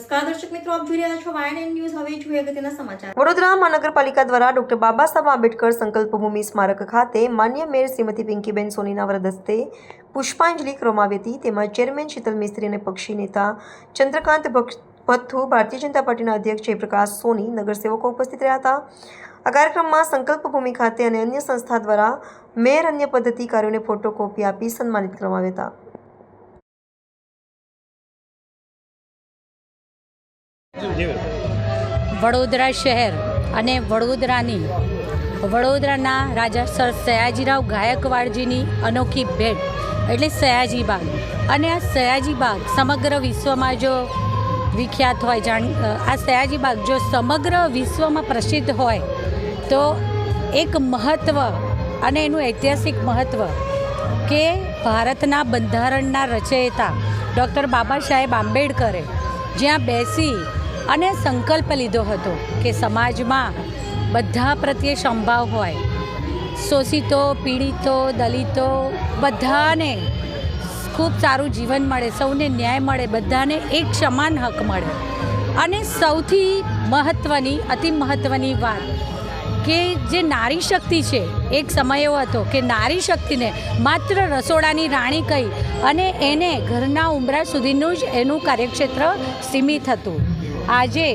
નમસ્કાર દર્શક મિત્રો, આપ જોઈ રહ્યા છો YNN ન્યૂઝ। હવે જોઈએ અગત્યના સમાચાર। વડોદરા મહાનગરપાલિકા દ્વારા ડોક્ટર બાબા સાહેબ આંબેડકર સંકલ્પભૂમિ સ્મારક ખાતે માન્ય મેયર શ્રીમતી પિંકીબેન સોનીના વરદહસ્તે પુષ્પાંજલિ કરવામાં આવી હતી। તેમાં ચેરમેન શીતલ મિસ્ત્રી અને પક્ષી નેતા ચંદ્રકાંત ભથ્થુ, ભારતીય જનતા પાર્ટીના અધ્યક્ષ જયપ્રકાશ સોની, નગરસેવકો ઉપસ્થિત રહ્યા હતા। આ કાર્યક્રમમાં સંકલ્પભૂમિ ખાતે અને અન્ય સંસ્થા દ્વારા મેયર અન્ય પદાધિકારીઓને ફોટોકોપી આપી સન્માનિત કરવામાં આવ્યા હતા। વડોદરા શહેર અને વડોદરાના રાજા સર સયાજીરાવ ગાયકવાડજીની અનોખી ભેટ એટલે સયાજી બાગ। અને આ સયાજી બાગ સમગ્ર વિશ્વમાં જો વિખ્યાત હોય, આ સયાજી બાગ જો સમગ્ર વિશ્વમાં પ્રસિદ્ધ હોય તો એક મહત્ત્વ અને એનું ઐતિહાસિક મહત્ત્વ કે ભારતના બંધારણના રચયિતા ડૉક્ટર બાબા સાહેબ આંબેડકરે જ્યાં બેસી અને સંકલ્પ લીધો હતો કે સમાજમાં બધા પ્રત્યે સંભાવ હોય, શોષિતો, પીડિતો, દલિતો બધાને ખૂબ સારું જીવન મળે, સૌને ન્યાય મળે, બધાને એક સમાન હક મળે। અને સૌથી મહત્ત્વની, અતિ મહત્ત્વની વાત કે જે નારી શક્તિ છે, એક સમય એવો હતો કે નારી શક્તિને માત્ર રસોડાની રાણી કહી અને એને ઘરના ઉંબરા સુધીનું જ એનું કાર્યક્ષેત્ર સીમિત હતું। આજે